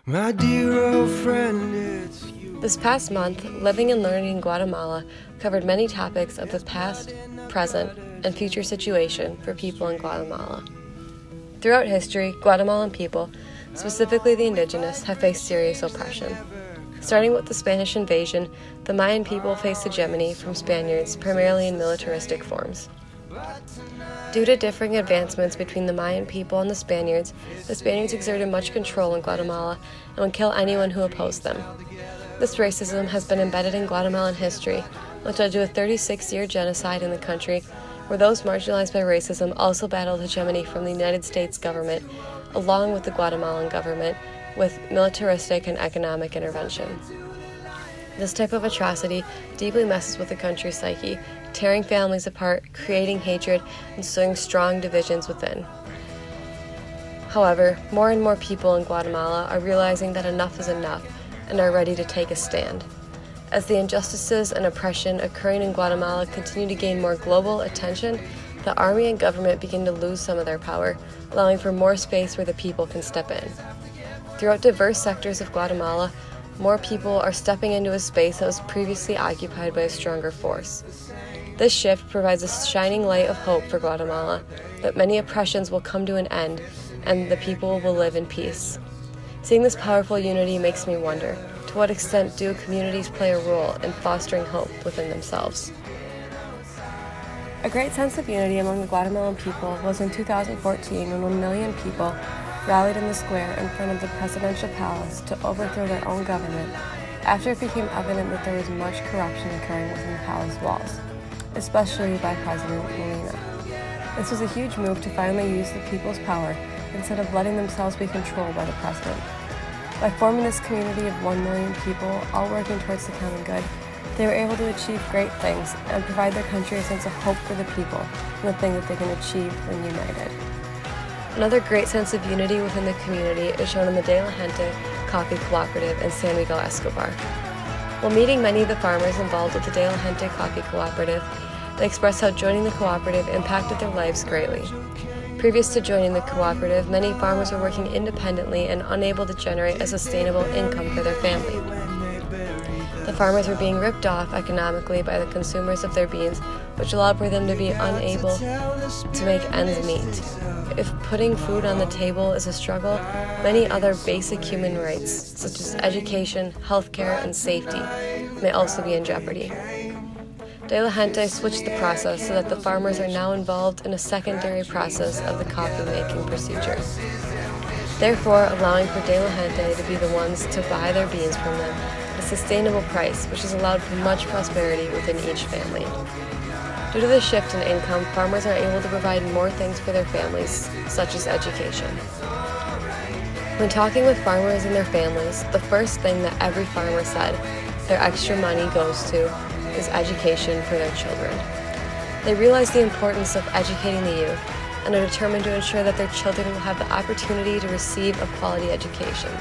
My dear old friend, it's you. This past month, Living and Learning in Guatemala covered many topics of the past, present, and future situation for people in Guatemala. Throughout history, Guatemalan people, specifically the indigenous, have faced serious oppression. Starting with the Spanish invasion, the Mayan people faced hegemony from Spaniards, primarily in militaristic forms. Due to differing advancements between the Mayan people and the Spaniards exerted much control in Guatemala and would kill anyone who opposed them. This racism has been embedded in Guatemalan history, which led to a 36-year genocide in the country, where those marginalized by racism also battled hegemony from the United States government, along with the Guatemalan government, with militaristic and economic intervention. This type of atrocity deeply messes with the country's psyche, tearing families apart, creating hatred, and sowing strong divisions within. However, more and more people in Guatemala are realizing that enough is enough and are ready to take a stand. As the injustices and oppression occurring in Guatemala continue to gain more global attention, the army and government begin to lose some of their power, allowing for more space where the people can step in. Throughout diverse sectors of Guatemala, more people are stepping into a space that was previously occupied by a stronger force. This shift provides a shining light of hope for Guatemala, that many oppressions will come to an end and the people will live in peace. Seeing this powerful unity makes me wonder, to what extent do communities play a role in fostering hope within themselves? A great sense of unity among the Guatemalan people was in 2014 when 1 million people rallied in the square in front of the presidential palace to overthrow their own government after it became evident that there was much corruption occurring within the palace walls, especially by President Molina. This was a huge move to finally use the people's power instead of letting themselves be controlled by the president. By forming this community of 1 million people, all working towards the common good, they were able to achieve great things and provide their country a sense of hope for the people and the thing that they can achieve when united. Another great sense of unity within the community is shown in the De La Gente Coffee Cooperative in San Miguel Escobar. While meeting many of the farmers involved with the De La Gente Coffee Cooperative, they expressed how joining the cooperative impacted their lives greatly. Previous to joining the cooperative, many farmers were working independently and unable to generate a sustainable income for their family. The farmers were being ripped off economically by the consumers of their beans, which allowed for them to be unable to make ends meet. If putting food on the table is a struggle, many other basic human rights, such as education, healthcare, and safety, may also be in jeopardy. De La Gente switched the process so that the farmers are now involved in a secondary process of the coffee-making procedure, therefore allowing for De La Gente to be the ones to buy their beans from them at a sustainable price, which has allowed for much prosperity within each family. Due to the shift in income, farmers are able to provide more things for their families, such as education. When talking with farmers and their families, the first thing that every farmer said their extra money goes to is education for their children. They realize the importance of educating the youth and are determined to ensure that their children will have the opportunity to receive a quality education.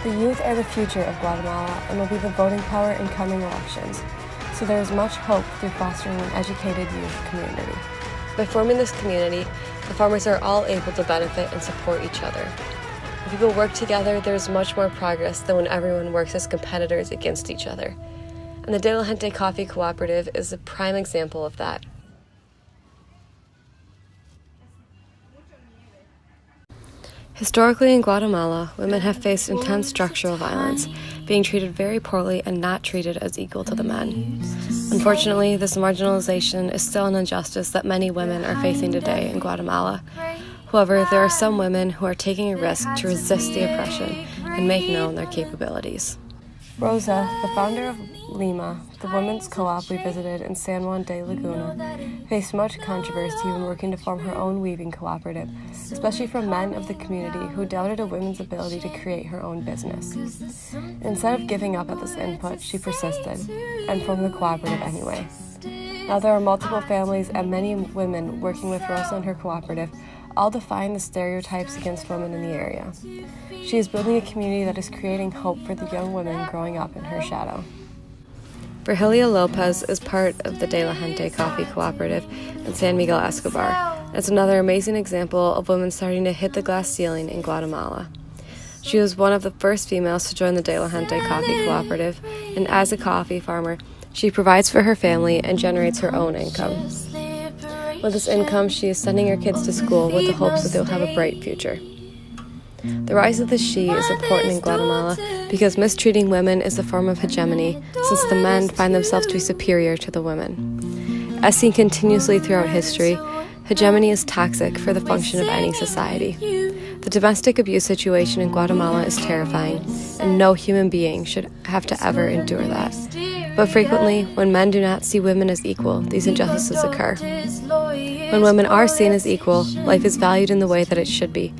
The youth are the future of Guatemala and will be the voting power in coming elections, so there is much hope through fostering an educated youth community. By forming this community, the farmers are all able to benefit and support each other. When people work together, there is much more progress than when everyone works as competitors against each other. And the De La Gente Coffee Cooperative is a prime example of that. Historically in Guatemala, women have faced intense structural violence, being treated very poorly and not treated as equal to the men. Unfortunately, this marginalization is still an injustice that many women are facing today in Guatemala. However, there are some women who are taking a risk to resist the oppression and make known their capabilities. Rosa, the founder of Lima, the women's co-op we visited in San Juan de Laguna, faced much controversy when working to form her own weaving cooperative, especially from men of the community who doubted a woman's ability to create her own business. Instead of giving up at this input, she persisted and formed the cooperative anyway. Now there are multiple families and many women working with Rosa and her cooperative, all defying the stereotypes against women in the area. She is building a community that is creating hope for the young women growing up in her shadow. Virgilia Lopez is part of the De La Gente Coffee Cooperative in San Miguel Escobar. It's another amazing example of women starting to hit the glass ceiling in Guatemala. She was one of the first females to join the De La Gente Coffee Cooperative, and as a coffee farmer, she provides for her family and generates her own income. With this income, she is sending her kids to school with the hopes that they'll have a bright future. The rise of the she is important in Guatemala because mistreating women is a form of hegemony, since the men find themselves to be superior to the women. As seen continuously throughout history, hegemony is toxic for the function of any society. The domestic abuse situation in Guatemala is terrifying, and no human being should have to ever endure that. But frequently, when men do not see women as equal, these injustices occur. When women are seen as equal, life is valued in the way that it should be,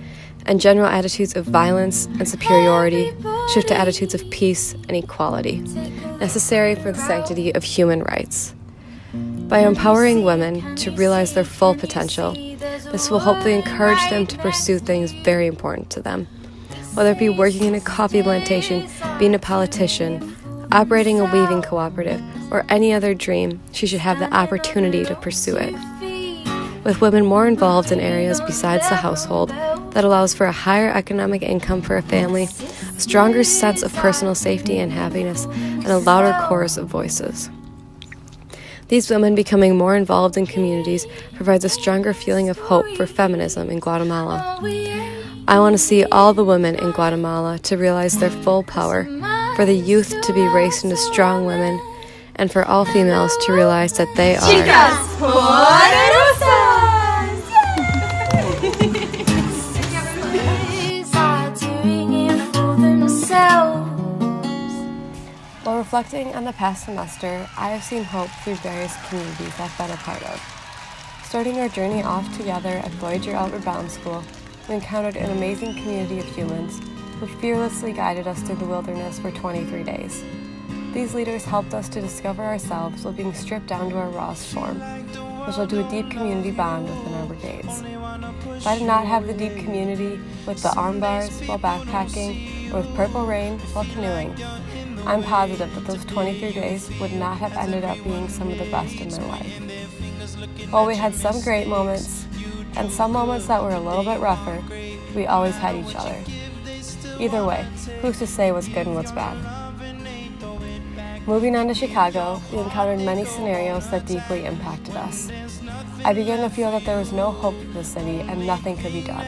and general attitudes of violence and superiority shift to attitudes of peace and equality, necessary for the sanctity of human rights. By empowering women to realize their full potential, this will hopefully encourage them to pursue things very important to them. Whether it be working in a coffee plantation, being a politician, operating a weaving cooperative, or any other dream, she should have the opportunity to pursue it. With women more involved in areas besides the household, that allows for a higher economic income for a family, a stronger sense of personal safety and happiness, and a louder chorus of voices. These women becoming more involved in communities provides a stronger feeling of hope for feminism in Guatemala. I want to see all the women in Guatemala to realize their full power, for the youth to be raised into strong women, and for all females to realize that they are Chicas poderosas! While reflecting on the past semester, I have seen hope through various communities I've been a part of. Starting our journey off together at Voyager Outward Bound School, we encountered an amazing community of humans who fearlessly guided us through the wilderness for 23 days. These leaders helped us to discover ourselves while being stripped down to our rawest form, which led to a deep community bond within our brigades. If I did not have the deep community with the arm bars while backpacking, or with Purple Rain while canoeing, I'm positive that those 23 days would not have ended up being some of the best in my life. While we had some great moments, and some moments that were a little bit rougher, we always had each other. Either way, who's to say what's good and what's bad? Moving on to Chicago, we encountered many scenarios that deeply impacted us. I began to feel that there was no hope for the city and nothing could be done.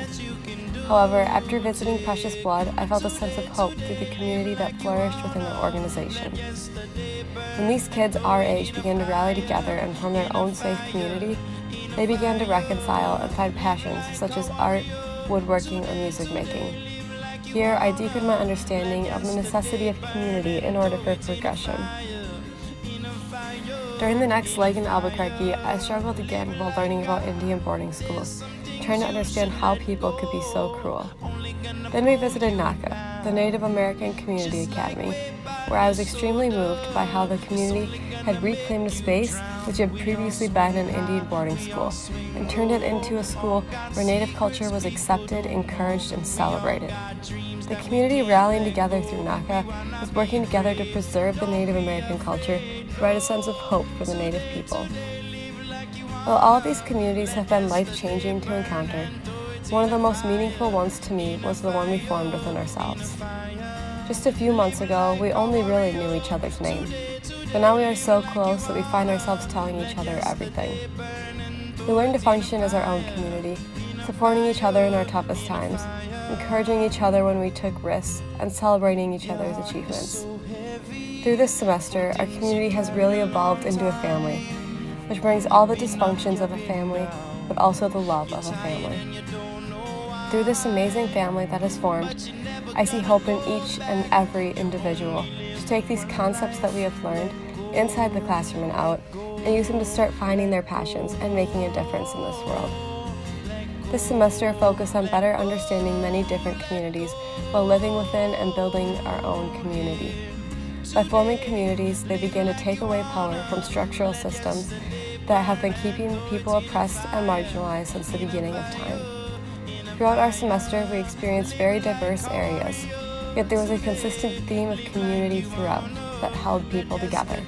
However, after visiting Precious Blood, I felt a sense of hope through the community that flourished within the organization. When these kids our age began to rally together and form their own safe community, they began to reconcile and find passions such as art, woodworking, or music making. Here, I deepened my understanding of the necessity of community in order for progression. During the next leg in Albuquerque, I struggled again while learning about Indian boarding schools, trying to understand how people could be so cruel. Then we visited NACA, the Native American Community Academy, where I was extremely moved by how the community had reclaimed a space which had previously been an Indian boarding school and turned it into a school where Native culture was accepted, encouraged, and celebrated. The community rallying together through NACA is working together to preserve the Native American culture, provide a sense of hope for the Native people. While all of these communities have been life-changing to encounter, one of the most meaningful ones to me was the one we formed within ourselves. Just a few months ago, we only really knew each other's name, but now we are so close that we find ourselves telling each other everything. We learn to function as our own community, supporting each other in our toughest times, encouraging each other when we took risks, and celebrating each other's achievements. Through this semester, our community has really evolved into a family, which brings all the dysfunctions of a family, but also the love of a family. Through this amazing family that is formed, I see hope in each and every individual to take these concepts that we have learned inside the classroom and out, and use them to start finding their passions and making a difference in this world. This semester focused on better understanding many different communities while living within and building our own community. By forming communities, they began to take away power from structural systems that have been keeping people oppressed and marginalized since the beginning of time. Throughout our semester, we experienced very diverse areas, yet there was a consistent theme of community throughout that held people together.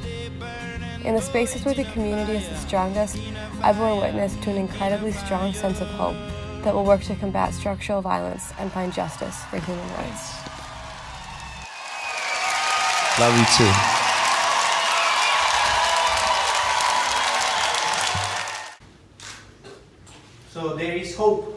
In the spaces where the community is the strongest, I bore witness to an incredibly strong sense of hope that will work to combat structural violence and find justice for human rights. Love you too. So there is hope.